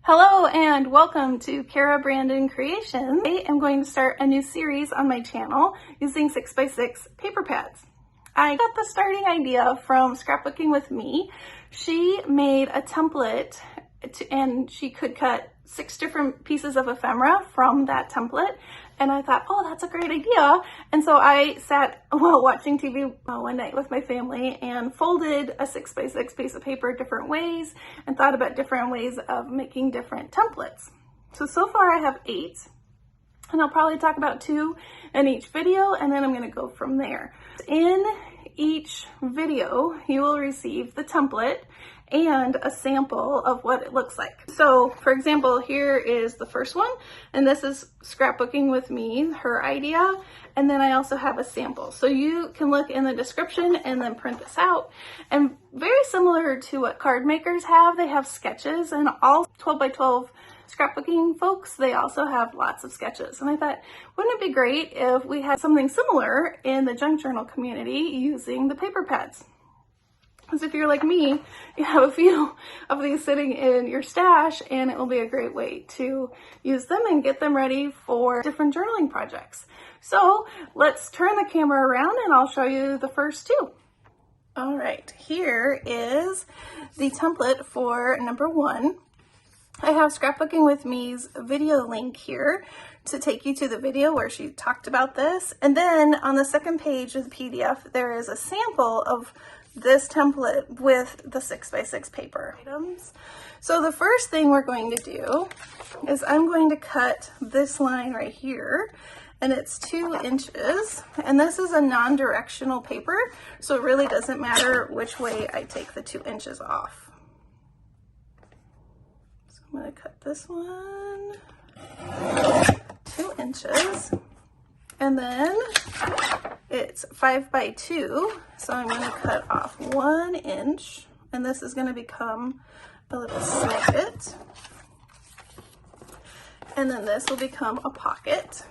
Hello and welcome to CaraBrandonCreations. I am going to start a new series on my channel using 6x6 paper pads. I got the starting idea from Scrapbooking with Me. She made a template and she could cut 6 different pieces of ephemera from that template. And I thought, oh, that's a great idea. And so I sat while watching TV one night with my family and folded a 6x6 piece of paper different ways and thought about different ways of making different templates. So far I have 8. And I'll probably talk about 2 in each video, and then I'm going to go from there. In each video, you will receive the template and a sample of what it looks like. So for example, here is the first one, and this is Scrapbooking with Me, her idea. And then I also have a sample. So you can look in the description and then print this out. And very similar to what card makers have, they have sketches, and all 12 by 12 scrapbooking folks, they also have lots of sketches. And I thought, wouldn't it be great if we had something similar in the junk journal community using the paper pads? Because if you're like me, you have a few of these sitting in your stash, and it will be a great way to use them and get them ready for different journaling projects. So let's turn the camera around and I'll show you the first 2. All right, here is the template for number 1. I have Scrapbooking with Me's video link here to take you to the video where she talked about this. And then on the second page of the PDF, there is a sample of this template with the 6x6 paper items. So the first thing we're going to do is I'm going to cut this line right here, and it's 2 inches, and this is a non-directional paper, so it really doesn't matter which way I take the 2 inches off. So I'm going to cut this one 2 inches, and then it's 5 by 2, so I'm going to cut off 1 inch, and this is going to become a little snippet, and then this will become a pocket.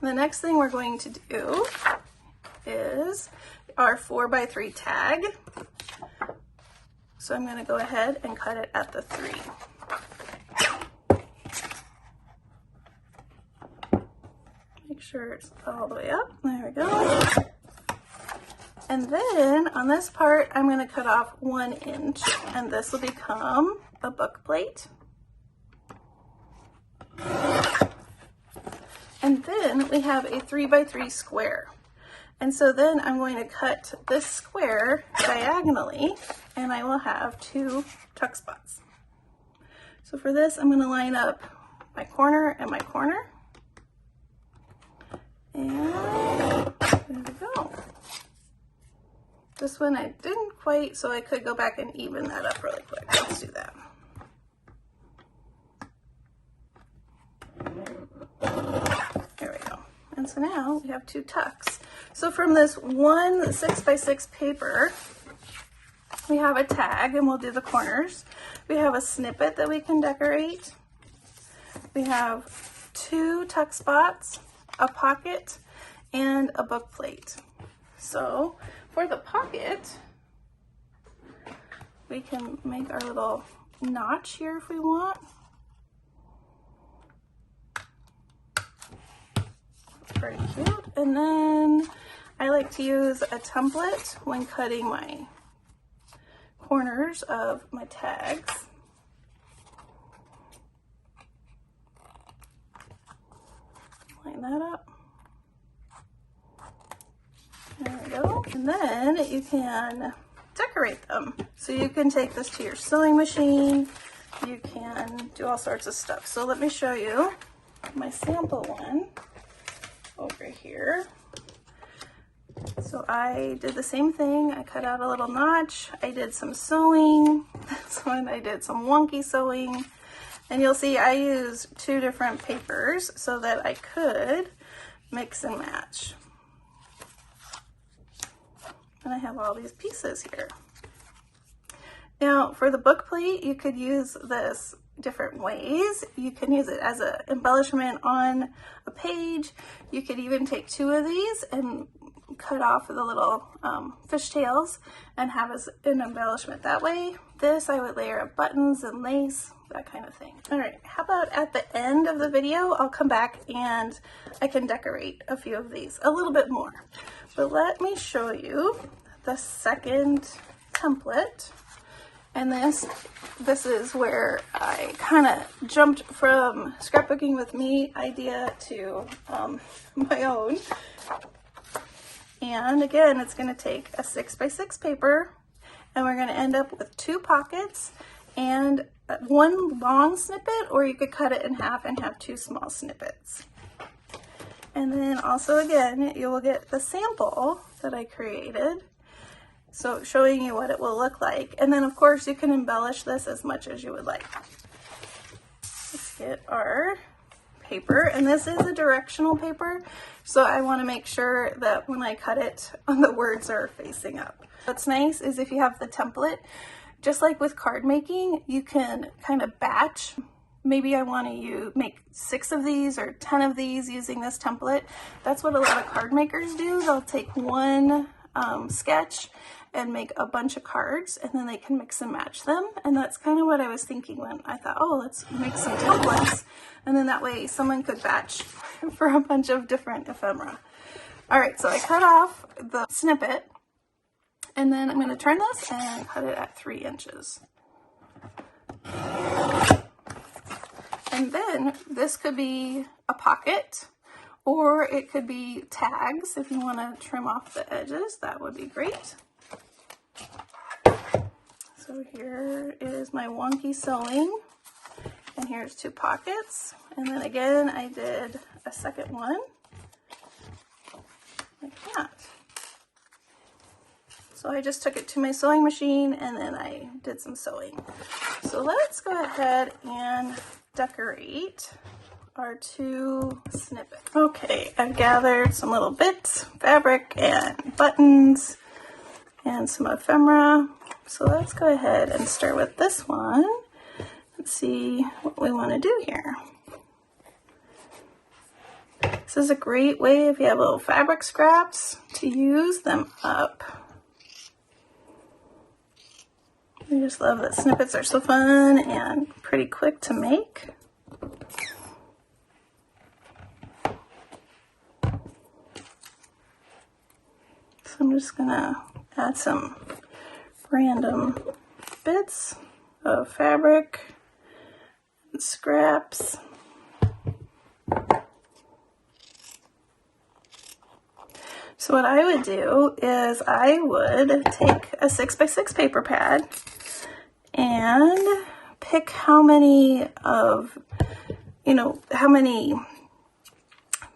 The next thing we're going to do is our 4 by 3 tag, so I'm going to go ahead and cut it at the 3. Make sure it's all the way up. There we go. And then on this part, I'm going to cut off 1 inch, and this will become a book plate. And then we have a 3 by 3 square. And so then I'm going to cut this square diagonally, and I will have 2 tuck spots. So for this, I'm going to line up my corner and my corner. And there we go. This one I didn't quite, so I could go back and even that up really quick. Let's do that. There we go. And so now we have 2 tucks. So from this one 6x6 paper, we have a tag, and we'll do the corners. We have a snippet that we can decorate. We have 2 tuck spots, a pocket, and a book plate. So for the pocket, we can make our little notch here if we want. Pretty cute. And then I like to use a template when cutting my corners of my tags. Line that up. There we go. And then you can decorate them. So you can take this to your sewing machine. You can do all sorts of stuff. So let me show you my sample one over here. So I did the same thing. I cut out a little notch. I did some sewing. This one I did some wonky sewing. And you'll see I used 2 different papers so that I could mix and match. And I have all these pieces here. Now for the book plate, you could use this different ways. You can use it as an embellishment on a page. You could even take 2 of these and cut off the little fishtails and have as an embellishment that way. This I would layer up buttons and lace, that kind of thing. All right, how about at the end of the video, I'll come back and I can decorate a few of these, a little bit more. But let me show you the second template. And this is where I kind of jumped from scrapbooking with me idea to my own. And again, it's going to take a 6x6 paper, and we're going to end up with 2 pockets and one long snippet, or you could cut it in half and have 2 small snippets. And then also again, you will get the sample that I created, so showing you what it will look like. And then of course you can embellish this as much as you would like. Let's get our paper, and this is a directional paper, so I want to make sure that when I cut it, the words are facing up. What's nice is if you have the template, just like with card making, you can kind of batch. Maybe I want to make 6 of these or 10 of these using this template. That's what a lot of card makers do. They'll take one sketch and make a bunch of cards, and then they can mix and match them. And that's kind of what I was thinking when I thought, oh, let's make some templates, and then that way someone could batch for a bunch of different ephemera. All right, so I cut off the snippet, and then I'm going to turn this and cut it at 3 inches. And then this could be a pocket, or it could be tags. If you want to trim off the edges, that would be great. So here is my wonky sewing, and here's 2 pockets. And then again, I did a second one like that. So I just took it to my sewing machine and then I did some sewing. So let's go ahead and decorate our 2 snippets. Okay, I've gathered some little bits, fabric and buttons and some ephemera. So let's go ahead and start with this one and see what we want to do here. This is a great way, if you have little fabric scraps, to use them up. I just love that snippets are so fun and pretty quick to make. So I'm just gonna add some random bits of fabric and scraps. So what I would do is I would take a 6x6 paper pad and pick how many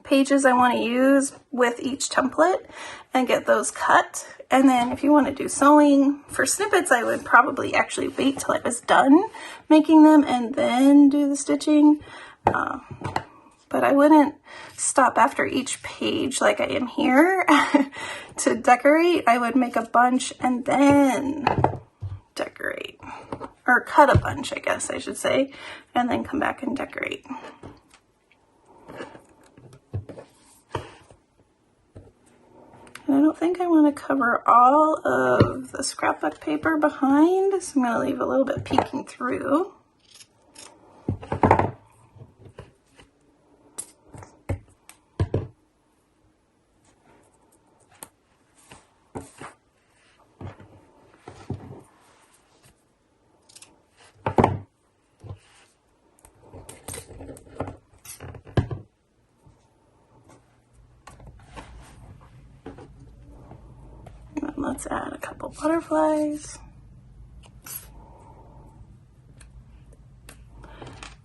pages I want to use with each template and get those cut. And then if you want to do sewing for snippets, I would probably actually wait till I was done making them and then do the stitching. But I wouldn't stop after each page like I am here to decorate. I would make a bunch and then decorate, or cut a bunch, I guess I should say, and then come back and decorate. And I don't think I want to cover all of the scrapbook paper behind, so I'm going to leave a little bit peeking through. Let's add a couple butterflies.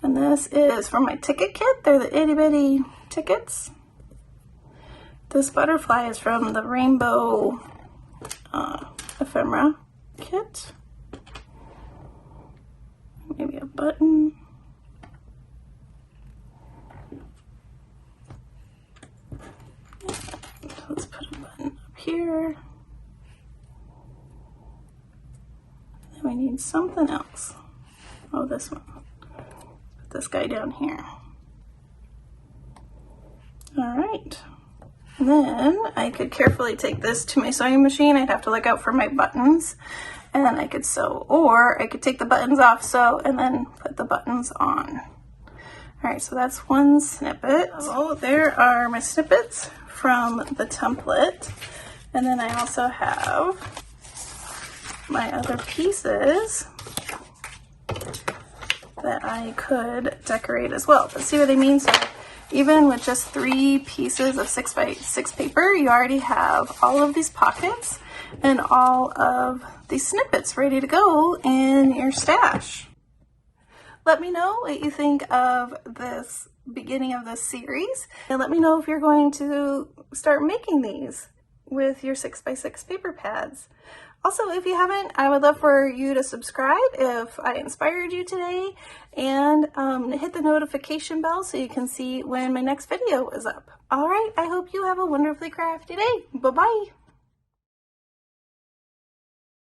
And this is from my ticket kit. They're the itty bitty tickets. This butterfly is from the rainbow ephemera kit. Maybe a button. Let's put a button up here. We need something else. Oh, this one. Put this guy down here. All right. And then I could carefully take this to my sewing machine. I'd have to look out for my buttons. And then I could sew, or I could take the buttons off, sew, and then put the buttons on. All right, so that's one snippet. So there are my snippets from the template. And then I also have my other pieces that I could decorate as well. But see what I mean? So even with just 3 pieces of 6x6 paper, you already have all of these pockets and all of these snippets ready to go in your stash. Let me know what you think of this beginning of this series, and let me know if you're going to start making these with your 6x6 paper pads. Also, if you haven't, I would love for you to subscribe if I inspired you today, and hit the notification bell so you can see when my next video is up. All right, I hope you have a wonderfully crafty day. Bye-bye.